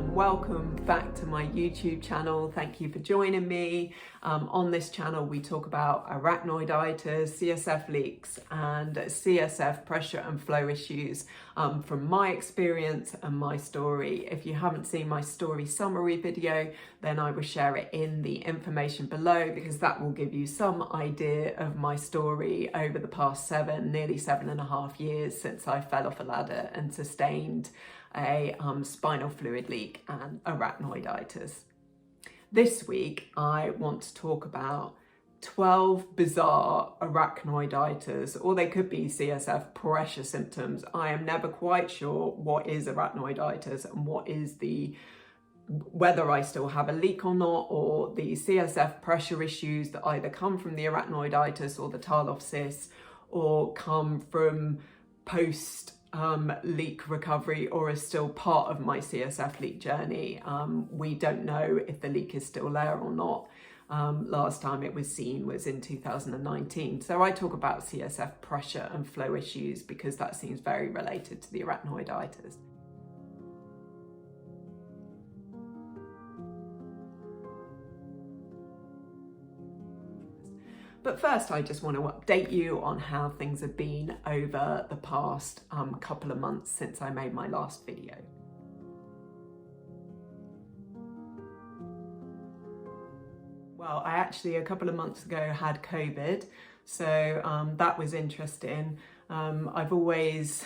and welcome back to my YouTube channel. Thank you for joining me. On this channel we talk about arachnoiditis, CSF leaks and CSF pressure and flow issues from my experience and my story. If you haven't seen my story summary video, then I will share it in the information below, because that will give you some idea of my story over the past nearly 7.5 years since I fell off a ladder and sustained a spinal fluid leak and arachnoiditis. This week I want to talk about 12 bizarre arachnoiditis, or they could be CSF pressure symptoms. I am never quite sure what is arachnoiditis and what is whether I still have a leak or not, or the CSF pressure issues that either come from the arachnoiditis or the Tarlov Cysts, or come from post leak recovery, or is still part of my CSF leak journey. We don't know if the leak is still there or not. Last time it was seen was in 2019. So I talk about CSF pressure and flow issues because that seems very related to the arachnoiditis. But first, I just want to update you on how things have been over the past couple of months since I made my last video. Well, I actually, a couple of months ago, had COVID, so that was interesting. I've always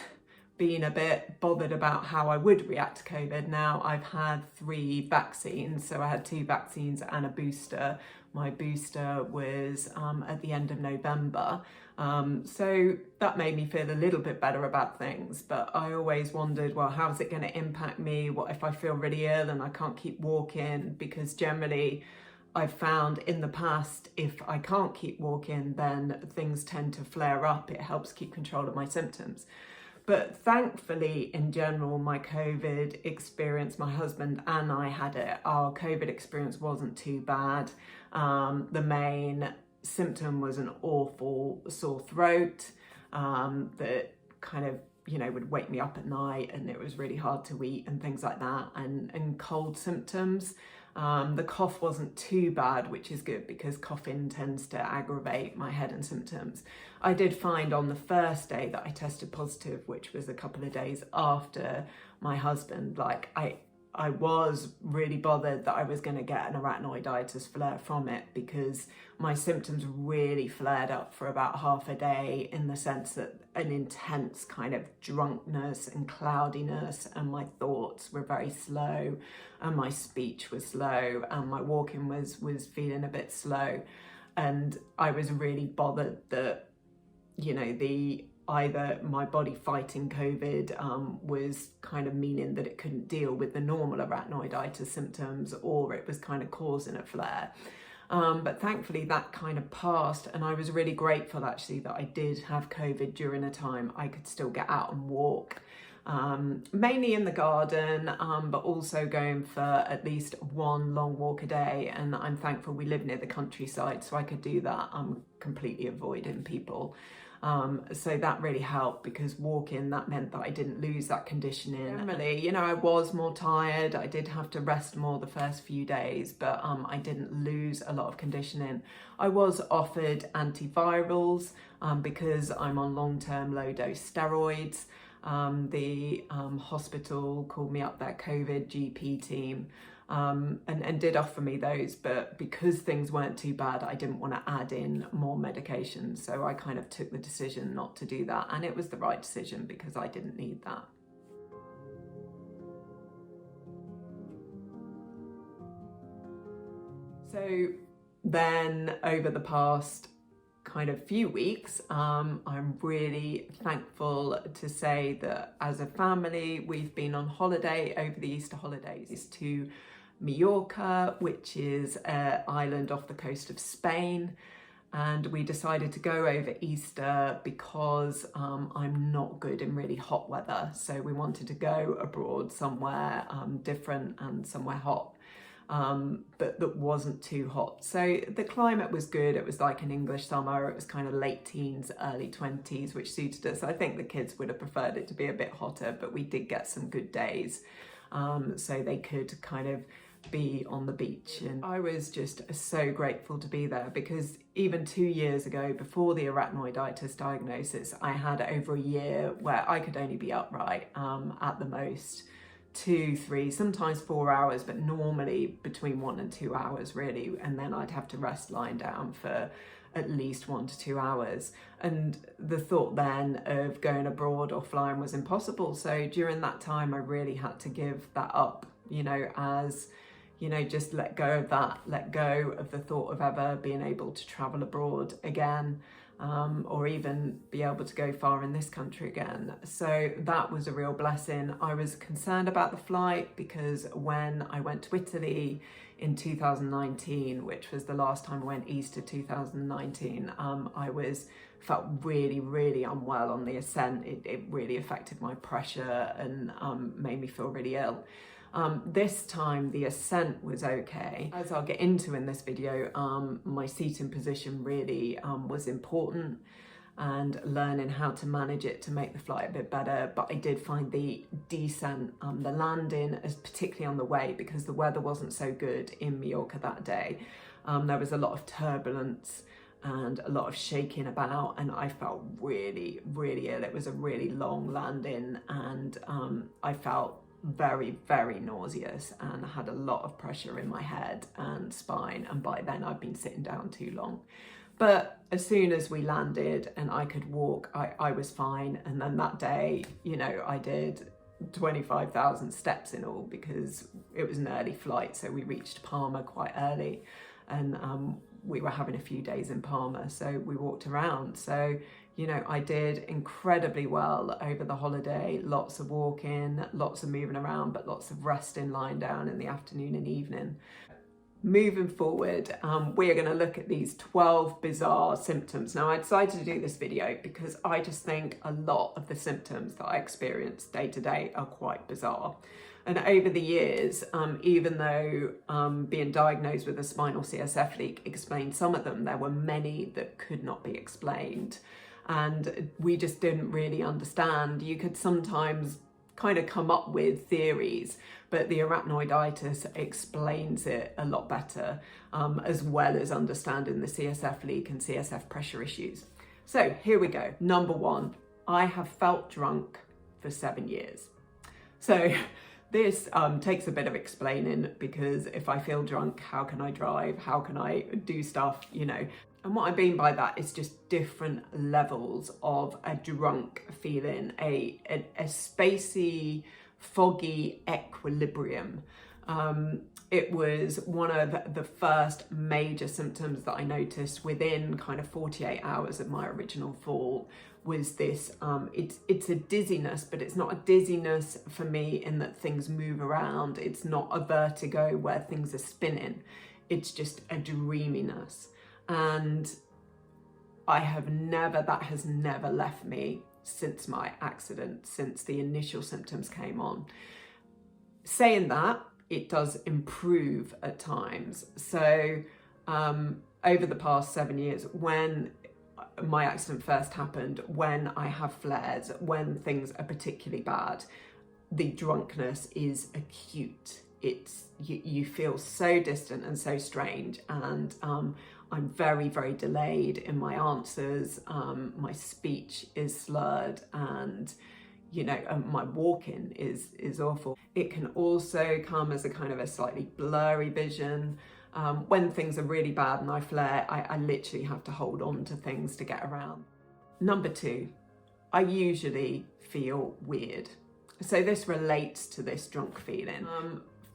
been a bit bothered about how I would react to COVID. Now, I've had 3 vaccines, so I had 2 vaccines and a booster. My booster was at the end of November, so that made me feel a little bit better about things. But I always wondered, well, how's it going to impact me? What if I feel really ill and I can't keep walking? Because generally I've found in the past, if I can't keep walking, then things tend to flare up. It helps keep control of my symptoms. But thankfully, in general, my COVID experience, my husband and I had it, our COVID experience wasn't too bad. The main symptom was an awful sore throat that kind of, would wake me up at night, and it was really hard to eat and things like that, and cold symptoms. The cough wasn't too bad, which is good because coughing tends to aggravate my head and symptoms. I did find on the first day that I tested positive, which was a couple of days after my husband, I was really bothered that I was going to get an arachnoiditis flare from it, because my symptoms really flared up for about half a day, in the sense that an intense kind of drunkenness and cloudiness, and my thoughts were very slow, and my speech was slow, and my walking was feeling a bit slow. And I was really bothered that, either my body fighting COVID was kind of meaning that it couldn't deal with the normal arachnoiditis symptoms, or it was kind of causing a flare. But thankfully that kind of passed, and I was really grateful actually that I did have COVID during a time I could still get out and walk. Mainly in the garden, but also going for at least 1 long walk a day. And I'm thankful we live near the countryside, so I could do that. I'm completely avoiding people. So that really helped, because walking, that meant that I didn't lose that conditioning. Generally, I was more tired. I did have to rest more the first few days, but I didn't lose a lot of conditioning. I was offered antivirals because I'm on long-term low-dose steroids. The hospital called me up, their COVID GP team, and did offer me those, but because things weren't too bad, I didn't want to add in more medication, so I kind of took the decision not to do that, and it was the right decision because I didn't need that. So then over the past kind of few weeks, I'm really thankful to say that as a family, we've been on holiday over the Easter holidays to Mallorca, which is an island off the coast of Spain. And we decided to go over Easter because I'm not good in really hot weather. So we wanted to go abroad somewhere different and somewhere hot. but that wasn't too hot. So the climate was good. It was like an English summer. It was kind of late teens, early 20s, which suited us. I think the kids would have preferred it to be a bit hotter, but we did get some good days. so they could kind of be on the beach. And I was just so grateful to be there, because even 2 years ago, before the arachnoiditis diagnosis, I had over a year where I could only be upright at the most 2, 3, sometimes 4 hours, but normally between 1 and 2 hours really, and then I'd have to rest lying down for at least 1 to 2 hours. And the thought then of going abroad or flying was impossible. So during that time I really had to give that up, you know, as, you know, just let go of that, let go of the thought of ever being able to travel abroad again, or even be able to go far in this country again. So that was a real blessing. I was concerned about the flight because when I went to Italy in 2019, which was the last time I went east of 2019, I felt really, really unwell on the ascent. It really affected my pressure and made me feel really ill. This time the ascent was okay. As I'll get into in this video, my seating position really was important, and learning how to manage it to make the flight a bit better. But I did find the descent, the landing, as particularly on the way, because the weather wasn't so good in Mallorca that day. There was a lot of turbulence and a lot of shaking about, and I felt really, really ill. It was a really long landing, and I felt very, very nauseous and had a lot of pressure in my head and spine, and by then I'd been sitting down too long. But as soon as we landed and I could walk, I was fine. And then that day, you know, I did 25,000 steps in all, because it was an early flight, so we reached Palma quite early, and we were having a few days in Palma, so we walked around. So, you know, I did incredibly well over the holiday, lots of walking, lots of moving around, but lots of resting, lying down in the afternoon and evening. Moving forward, we're going to look at these 12 bizarre symptoms. Now, I decided to do this video because I just think a lot of the symptoms that I experience day to day are quite bizarre. And over the years, even though being diagnosed with a spinal CSF leak explained some of them, there were many that could not be explained. And we just didn't really understand. You could sometimes kind of come up with theories, but the arachnoiditis explains it a lot better, as well as understanding the CSF leak and CSF pressure issues. So here we go. Number 1, I have felt drunk for 7 years. So this takes a bit of explaining, because if I feel drunk, how can I drive? How can I do stuff, you know? And what I mean by that is just different levels of a drunk feeling, a spacey, foggy equilibrium. It was one of the first major symptoms that I noticed within kind of 48 hours of my original fall, was this, it's a dizziness, but it's not a dizziness for me in that things move around. It's not a vertigo where things are spinning. It's just a dreaminess. And that has never left me since my accident, since the initial symptoms came on. Saying that, it does improve at times. So over the past 7 years, when my accident first happened, when I have flares, when things are particularly bad, the drunkenness is acute. You feel so distant and so strange, and I'm very, very delayed in my answers. My speech is slurred, and you know, my walking is awful. It can also come as a kind of a slightly blurry vision. When things are really bad and I flare, I literally have to hold on to things to get around. Number 2, I usually feel weird. So this relates to this drunk feeling.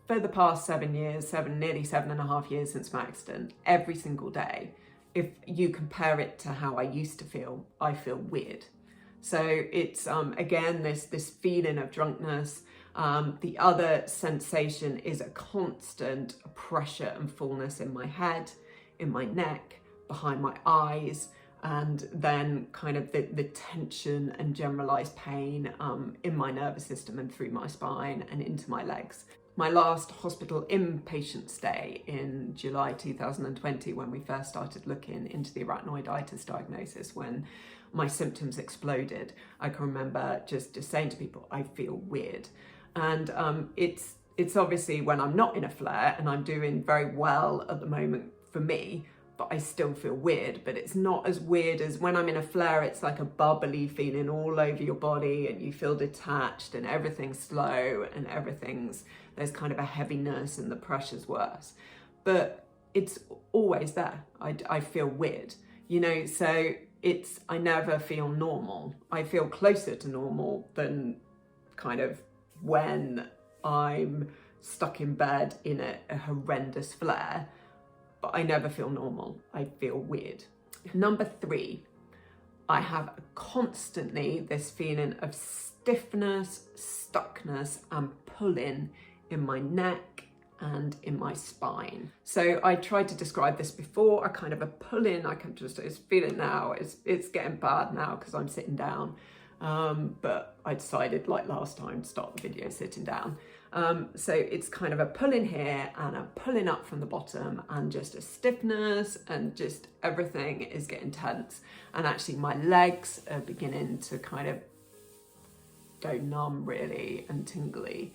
For the past 7 years, nearly 7.5 years since my accident, every single day, if you compare it to how I used to feel, I feel weird. So it's, again, this feeling of drunkenness. The other sensation is a constant pressure and fullness in my head, in my neck, behind my eyes, and then kind of the tension and generalized pain in my nervous system and through my spine and into my legs. My last hospital inpatient stay in July 2020, when we first started looking into the arachnoiditis diagnosis, when my symptoms exploded, I can remember just saying to people, I feel weird. And it's obviously when I'm not in a flare, and I'm doing very well at the moment for me, but I still feel weird. But it's not as weird as when I'm in a flare. It's like a bubbly feeling all over your body, and you feel detached, and everything's slow, and there's kind of a heaviness, and the pressure's worse. But it's always there. I feel weird, you know, so I never feel normal. I feel closer to normal than kind of when I'm stuck in bed in a horrendous flare, but I never feel normal. I feel weird. Number 3, I have constantly this feeling of stiffness, stuckness, and pulling in my neck and in my spine. So I tried to describe this before, a kind of a pulling. I can just feel it now. It's getting bad now because I'm sitting down. But I decided, like last time, to start the video sitting down. So it's kind of a pulling here and a pulling up from the bottom, and just a stiffness, and just everything is getting tense. And actually my legs are beginning to kind of go numb really and tingly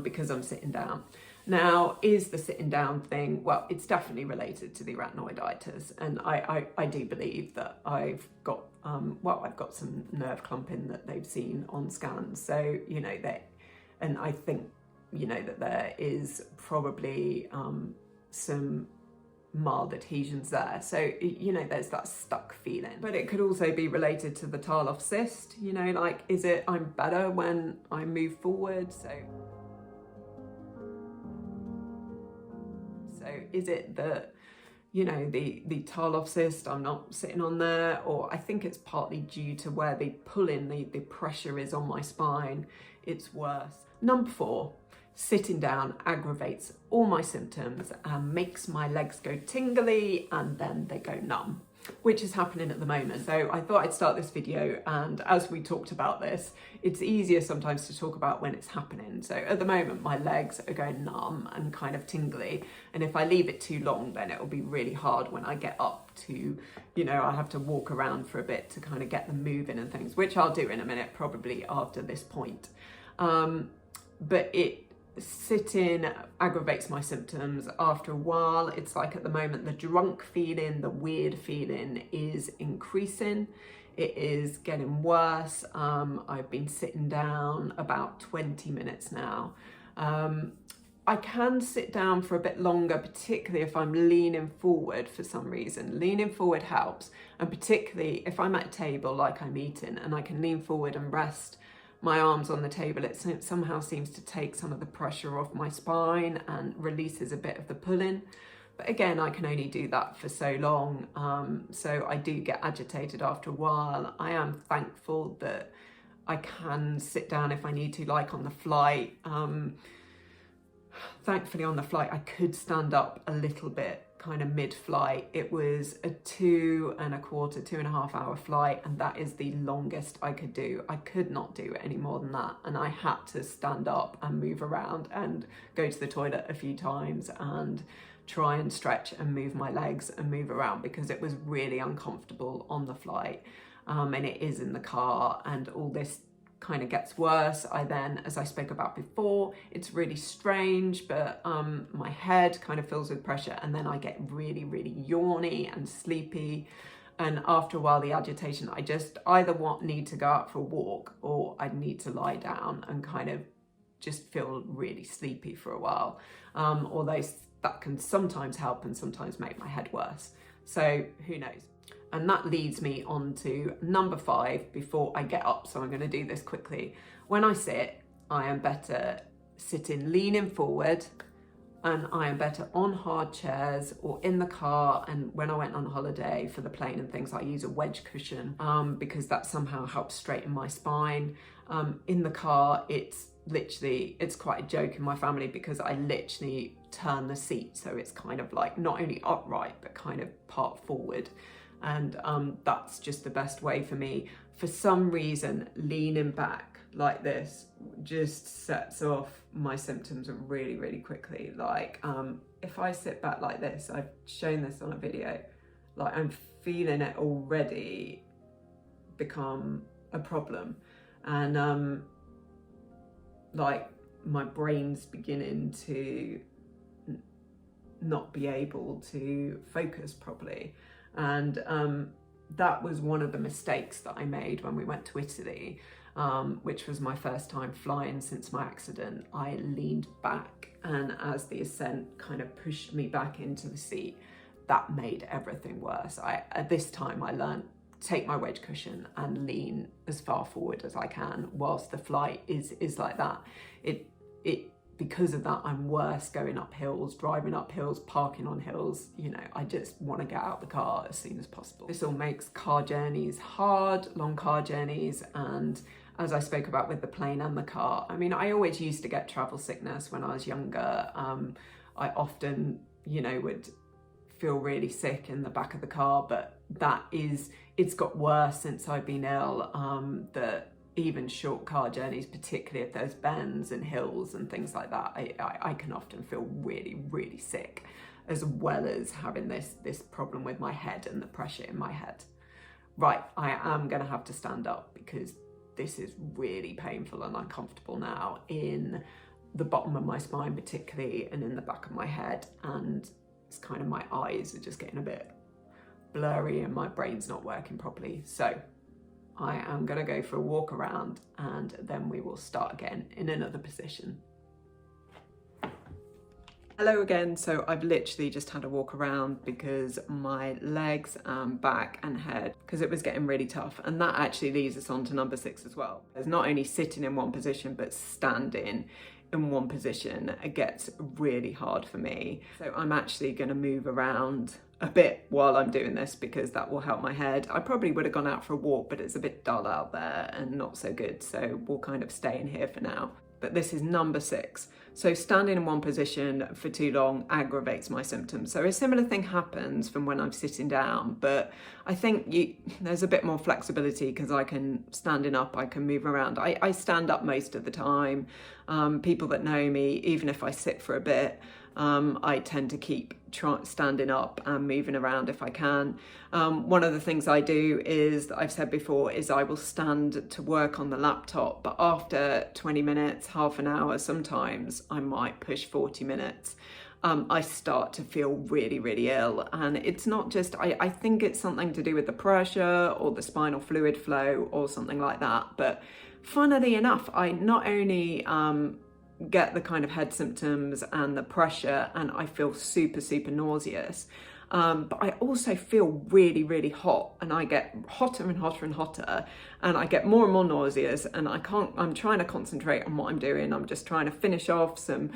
because I'm sitting down. Now, is the sitting down thing, well, it's definitely related to the arachnoiditis, and I do believe that I've got I've got some nerve clumping that they've seen on scans. So, you know, and I think, you know, that there is probably some mild adhesions there. So, you know, there's that stuck feeling. But it could also be related to the Tarlov cyst, you know, like, is it I'm better when I move forward? So is it that, you know, the Tarlov cyst, I'm not sitting on there? Or I think it's partly due to where the the pressure is on my spine. It's worse. Number 4, sitting down aggravates all my symptoms and makes my legs go tingly, and then they go numb, which is happening at the moment. So I thought I'd start this video, and as we talked about this, it's easier sometimes to talk about when it's happening. So at the moment, my legs are going numb and kind of tingly, and if I leave it too long, then it'll be really hard when I get up to, you know, I have to walk around for a bit to kind of get them moving and things, which I'll do in a minute, probably after this point. But sitting aggravates my symptoms after a while. It's like at the moment, the drunk feeling, the weird feeling is increasing. It is getting worse. I've been sitting down about 20 minutes now. I can sit down for a bit longer, particularly if I'm leaning forward for some reason. Leaning forward helps, and particularly if I'm at a table like I'm eating and I can lean forward and rest my arms on the table, it somehow seems to take some of the pressure off my spine and releases a bit of the pulling. But again, I can only do that for so long. So I do get agitated after a while. I am thankful that I can sit down if I need to, like on the flight. Thankfully on the flight, I could stand up a little bit kind of mid-flight. It was a 2.25-2.5 hour flight, and that is the longest I could do. I could not do any more than that, and I had to stand up and move around and go to the toilet a few times and try and stretch and move my legs and move around, because it was really uncomfortable on the flight. And it is in the car, and all this kind of gets worse. I then, as I spoke about before, it's really strange, but my head kind of fills with pressure, and then I get really, really yawny and sleepy. And after a while, the agitation, I just either need to go out for a walk, or I need to lie down and kind of just feel really sleepy for a while. Although that can sometimes help and sometimes make my head worse. So who knows? And that leads me on to number 5 before I get up. So I'm going to do this quickly. When I sit, I am better sitting leaning forward, and I am better on hard chairs or in the car. And when I went on holiday for the plane and things, I use a wedge cushion because that somehow helps straighten my spine. In the car, it's quite a joke in my family, because I literally turn the seat so it's kind of like not only upright but kind of part forward. And that's just the best way for me. For some reason, leaning back like this just sets off my symptoms really, really quickly. Like if I sit back like this, I've shown this on a video, like I'm feeling it already become a problem. And like my brain's beginning to not be able to focus properly. And that was one of the mistakes that I made when we went to Italy, which was my first time flying since my accident. I leaned back, and as the ascent kind of pushed me back into the seat, that made everything worse. At this time I learned take my wedge cushion and lean as far forward as I can whilst the flight is like that. Because of that, I'm worse going up hills, driving up hills, parking on hills. You know, I just want to get out the car as soon as possible. This all makes car journeys hard, long car journeys. And as I spoke about with the plane and the car, I mean, I always used to get travel sickness when I was younger. I often, you know, would feel really sick in the back of the car, but it's got worse since I've been ill. That even short car journeys, particularly if there's bends and hills and things like that, I can often feel really, really sick, as well as having this problem with my head and the pressure in my head. Right, I am going to have to stand up because this is really painful and uncomfortable now in the bottom of my spine particularly, and in the back of my head, and it's kind of my eyes are just getting a bit blurry and my brain's not working properly. So I am going to go for a walk around, and then we will start again in another position. Hello again. So I've literally just had a walk around because my legs, back and head, because it was getting really tough. And that actually leads us on to number 6 as well. There's not only sitting in one position, but standing in one position. It gets really hard for me. So I'm actually going to move around a bit while I'm doing this because that will help my head. I probably would have gone out for a walk, but it's a bit dull out there and not so good. So we'll kind of stay in here for now. But this is number 6. So standing in one position for too long aggravates my symptoms. So a similar thing happens from when I'm sitting down, but I think there's a bit more flexibility because I can, standing up, I can move around. I stand up most of the time. People that know me, even if I sit for a bit, I tend to keep standing up and moving around if I can. One of the things I do is, that I've said before, is I will stand to work on the laptop, but after 20 minutes, half an hour, sometimes I might push 40 minutes. I start to feel really, really ill. And it's not just, I think it's something to do with the pressure or the spinal fluid flow or something like that. But funnily enough, I not only get the kind of head symptoms and the pressure, and I feel super, super nauseous. But I also feel really, really hot, and I get hotter and hotter and hotter, and I get more and more nauseous, and I'm trying to concentrate on what I'm doing. I'm just trying to finish off some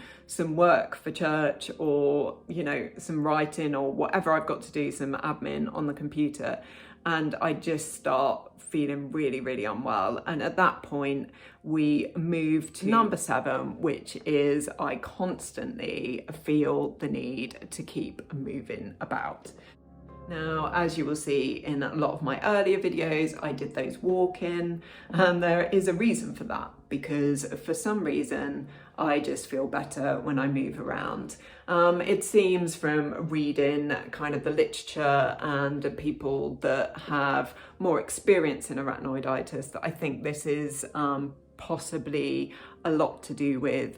work for church, or, you know, some writing or whatever I've got to do, some admin on the computer. And I just start feeling really, really unwell. And at that point, we move to number 7, which is I constantly feel the need to keep moving about. Now, as you will see in a lot of my earlier videos, I did those walking, and there is a reason for that, because for some reason, I just feel better when I move around. It seems from reading kind of the literature and people that have more experience in arachnoiditis that I think this is possibly a lot to do with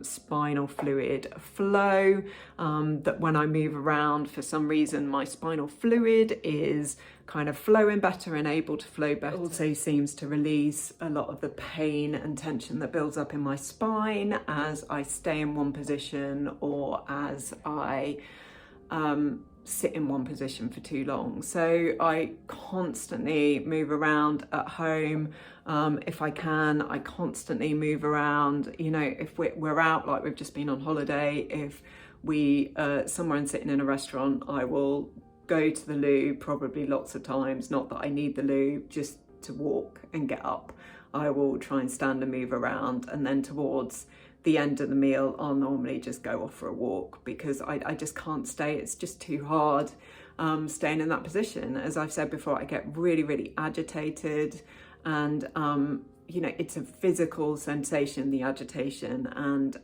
spinal fluid flow, that when I move around, for some reason my spinal fluid is kind of flowing better and able to flow better. It also seems to release a lot of the pain and tension that builds up in my spine as I stay in one position, or as I sit in one position for too long. So I constantly move around at home. If I can, I constantly move around. You know, if we're out, like we've just been on holiday, if we somewhere and sitting in a restaurant, I will go to the loo probably lots of times. Not that I need the loo, just to walk and get up. I will try and stand and move around, and then towards the end of the meal, I'll normally just go off for a walk, because I just can't stay. It's just too hard staying in that position. As I've said before, I get really, really agitated, and you know, it's a physical sensation, the agitation, and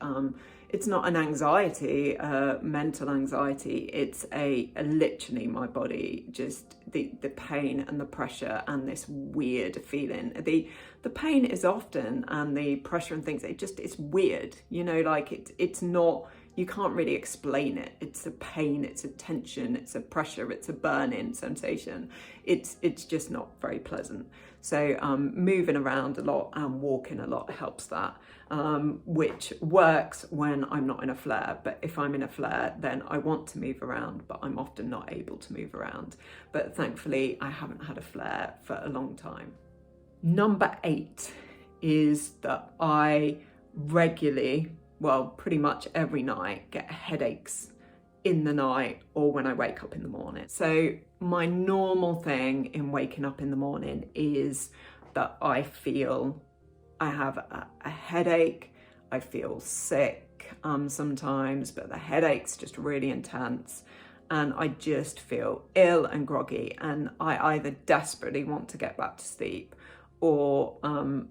it's not an anxiety, mental anxiety. It's a literally my body, just the pain and the pressure and this weird feeling. The pain is often, and the pressure and things, it's weird, you know, like it's not, you can't really explain it. It's a pain, it's a tension, it's a pressure, it's a burning sensation. It's just not very pleasant. So moving around a lot and walking a lot helps that, which works when I'm not in a flare. But if I'm in a flare, then I want to move around, but I'm often not able to move around. But thankfully, I haven't had a flare for a long time. Number 8 is that I regularly, well, pretty much every night, get headaches in the night or when I wake up in the morning. So my normal thing in waking up in the morning is that I feel I have a headache, I feel sick sometimes, but the headache's just really intense and I just feel ill and groggy, and I either desperately want to get back to sleep or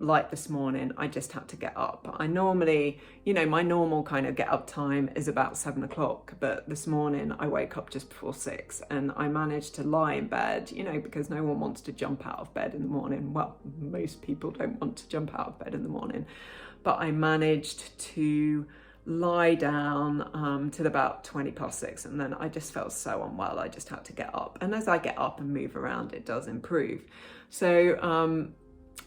like this morning, I just had to get up. I normally, you know, my normal kind of get up time is about 7 o'clock, but this morning I wake up just before 6 and I managed to lie in bed, you know, because no one wants to jump out of bed in the morning. Well, most people don't want to jump out of bed in the morning, but I managed to lie down till about 20 past 6, and then I just felt so unwell, I just had to get up. And as I get up and move around, it does improve. So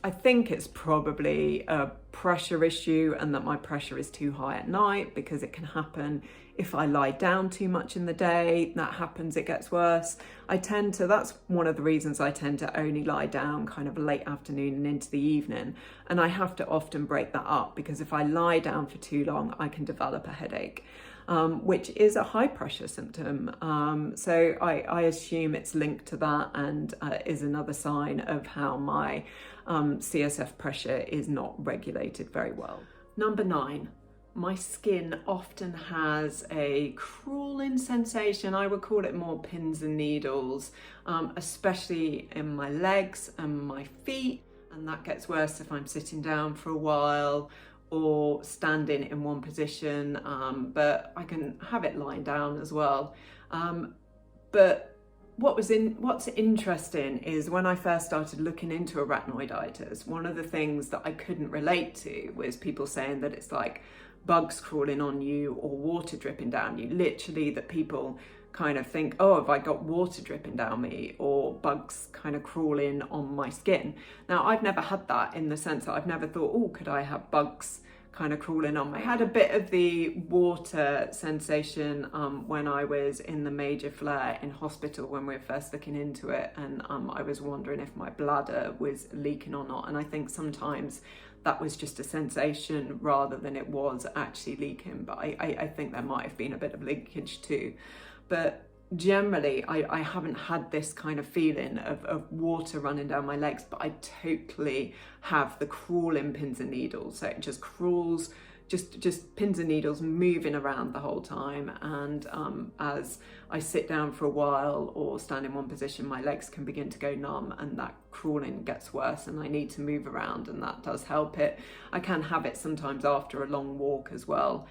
I think it's probably a pressure issue, and that my pressure is too high at night, because it can happen if I lie down too much in the day. That happens, it gets worse. That's one of the reasons I tend to only lie down kind of late afternoon and into the evening. And I have to often break that up, because if I lie down for too long, I can develop a headache. Which is a high pressure symptom. So I assume it's linked to that, and is another sign of how my CSF pressure is not regulated very well. Number 9, my skin often has a crawling sensation. I would call it more pins and needles, especially in my legs and my feet. And that gets worse if I'm sitting down for a while or standing in one position, but I can have it lying down as well. But what's interesting is when I first started looking into arachnoiditis, one of the things that I couldn't relate to was people saying that it's like bugs crawling on you or water dripping down you. Literally, that people kind of think, oh, have I got water dripping down me or bugs kind of crawling on my skin? Now, I've never had that, in the sense that I've never thought, oh, could I have bugs kind of crawling on me? I had a bit of the water sensation when I was in the major flare in hospital when we were first looking into it, and I was wondering if my bladder was leaking or not, and I think sometimes that was just a sensation rather than it was actually leaking, but I think there might have been a bit of leakage too. But generally, I haven't had this kind of feeling of water running down my legs, but I totally have the crawling pins and needles. So it just crawls, just pins and needles moving around the whole time. And as I sit down for a while or stand in one position, my legs can begin to go numb, and that crawling gets worse, and I need to move around, and that does help it. I can have it sometimes after a long walk as well.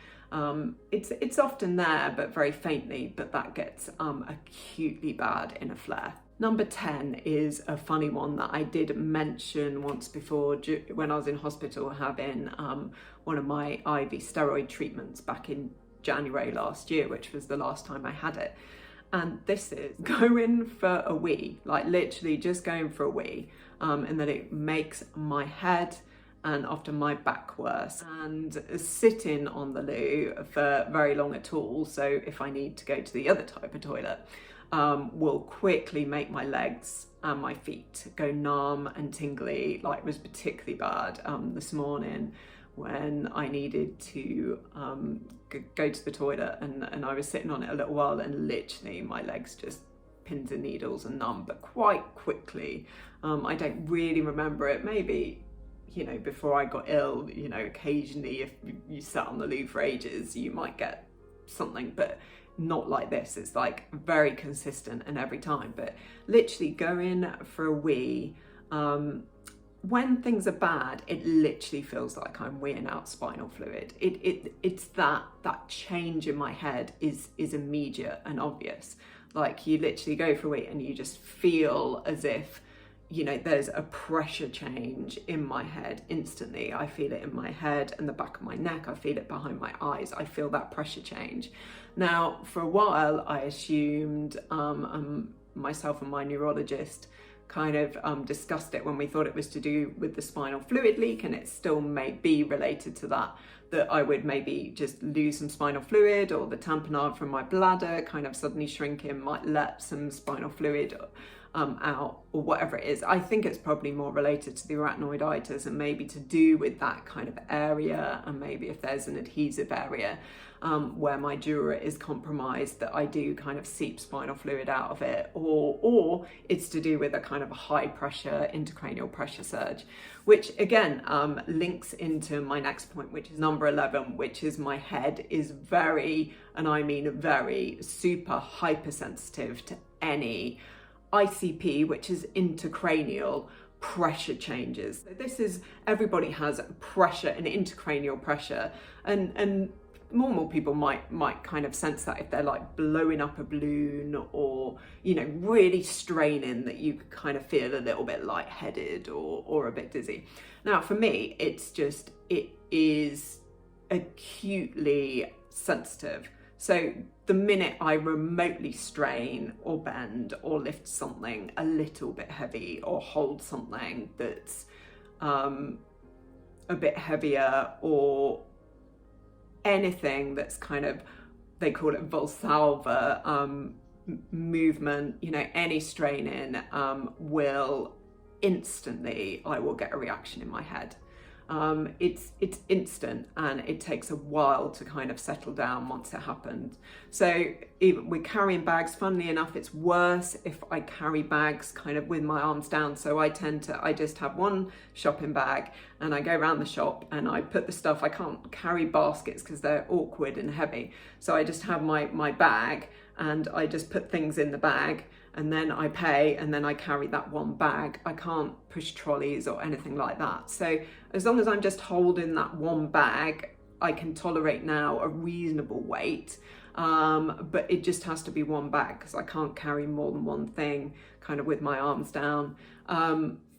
It's often there, but very faintly, but that gets acutely bad in a flare. Number 10 is a funny one that I did mention once before when I was in hospital having one of my IV steroid treatments back in January last year, which was the last time I had it. And this is going for a wee, like literally just going for a wee, and that it makes my head and often my back worse, and sitting on the loo for very long at all, so if I need to go to the other type of toilet, will quickly make my legs and my feet go numb and tingly. Like, it was particularly bad this morning when I needed to go to the toilet, and I was sitting on it a little while, and literally my legs just pins and needles and numb, but quite quickly. I don't really remember it. Maybe, you know, before I got ill, you know, occasionally if you sat on the loo for ages, you might get something, but not like this. It's like very consistent and every time. But literally going for a wee, when things are bad, it literally feels like I'm weeing out spinal fluid. It's that change in my head is immediate and obvious. Like, you literally go for a wee and you just feel as if, you know, there's a pressure change in my head instantly. I feel it in my head and the back of my neck. I feel it behind my eyes. I feel that pressure change. Now, for a while, I assumed, myself and my neurologist kind of discussed it when we thought it was to do with the spinal fluid leak, and it still may be related to that I would maybe just lose some spinal fluid, or the tamponade from my bladder kind of suddenly shrinking might let some spinal fluid out, or whatever it is. I think it's probably more related to the arachnoiditis and maybe to do with that kind of area, and maybe if there's an adhesive area where my dura is compromised, that I do kind of seep spinal fluid out of it, or it's to do with a kind of a high pressure intracranial pressure surge, which again links into my next point, which is number 11, which is my head is very, and I mean very, super hypersensitive to any ICP, which is intracranial pressure changes. This is, everybody has pressure and intracranial pressure, and normal people might kind of sense that if they're like blowing up a balloon, or, you know, really straining, that you kind of feel a little bit lightheaded or a bit dizzy. Now for me, it's just, it is acutely sensitive. So the minute I remotely strain or bend or lift something a little bit heavy, or hold something that's a bit heavier, or anything that's kind of, they call it Valsalva movement, you know, any straining will instantly, I will get a reaction in my head. It's instant, and it takes a while to kind of settle down once it happens. So even with carrying bags, funnily enough, it's worse if I carry bags kind of with my arms down. So I just have one shopping bag, and I go around the shop and I put the stuff. I can't carry baskets because they're awkward and heavy. So I just have my bag, and I just put things in the bag, and then I pay, and then I carry that one bag. I can't push trolleys or anything like that. So as long as I'm just holding that one bag, I can tolerate now a reasonable weight, but it just has to be one bag, because I can't carry more than one thing kind of with my arms down.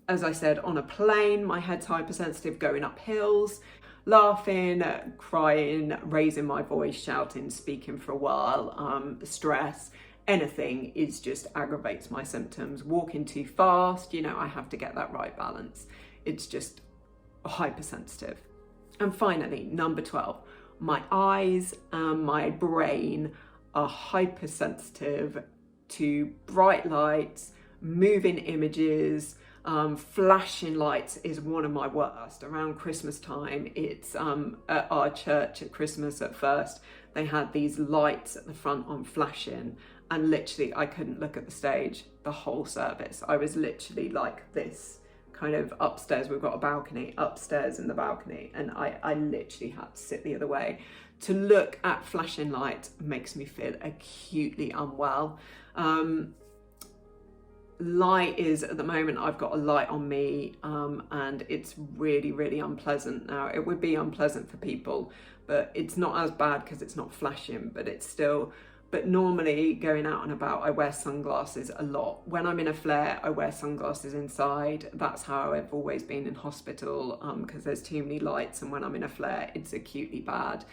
As I said, on a plane, my head's hypersensitive going up hills, laughing, crying, raising my voice, shouting, speaking for a while, stress, anything is just aggravates my symptoms. Walking too fast, you know, I have to get that right balance. It's just hypersensitive. And finally, number 12, my eyes and my brain are hypersensitive to bright lights, moving images, flashing lights is one of my worst. Around Christmas time, it's at our church at Christmas at first, they had these lights at the front on flashing, and literally I couldn't look at the stage the whole service. I was literally like this, kind of upstairs. We've got a balcony upstairs in the balcony, and I literally had to sit the other way. To look at flashing lights makes me feel acutely unwell. Light is, at the moment, I've got a light on me, and it's really, really unpleasant. Now, it would be unpleasant for people, but it's not as bad because it's not flashing, but it's still, but normally going out and about, I wear sunglasses a lot. When I'm in a flare, I wear sunglasses inside. That's how I've always been in hospital, because there's too many lights, and when I'm in a flare, it's acutely bad.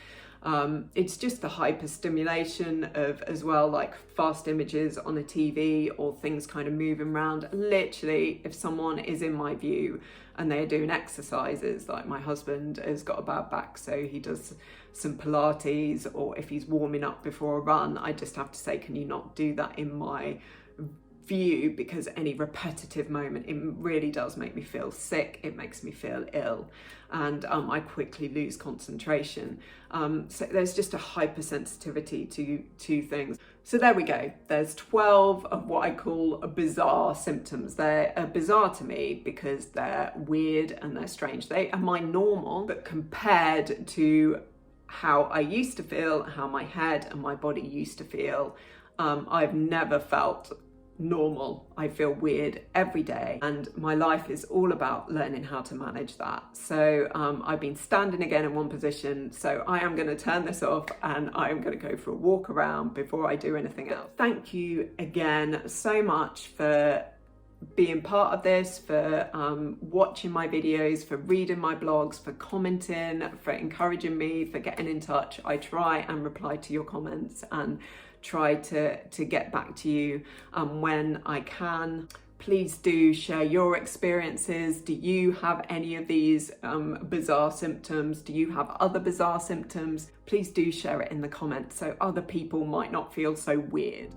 It's just the hyperstimulation of, as well, like fast images on a TV or things kind of moving around. Literally, if someone is in my view and they're doing exercises, like my husband has got a bad back, so he does some Pilates, or if he's warming up before a run, I just have to say, can you not do that in my view, because any repetitive moment, it really does make me feel sick, it makes me feel ill, and I quickly lose concentration. So there's just a hypersensitivity to things. So there we go, there's 12 of what I call bizarre symptoms. They're bizarre to me because they're weird and they're strange. They are my normal, but compared to how I used to feel, how my head and my body used to feel, I've never felt normal. I feel weird every day, and my life is all about learning how to manage that. So I've been standing again in one position, so I am going to turn this off and I am going to go for a walk around before I do anything else. Thank you again so much for being part of this, for watching my videos, for reading my blogs, for commenting, for encouraging me, for getting in touch. I try and reply to your comments and try to get back to you when I can. Please do share your experiences. Do you have any of these bizarre symptoms? Do you have other bizarre symptoms? Please do share it in the comments so other people might not feel so weird.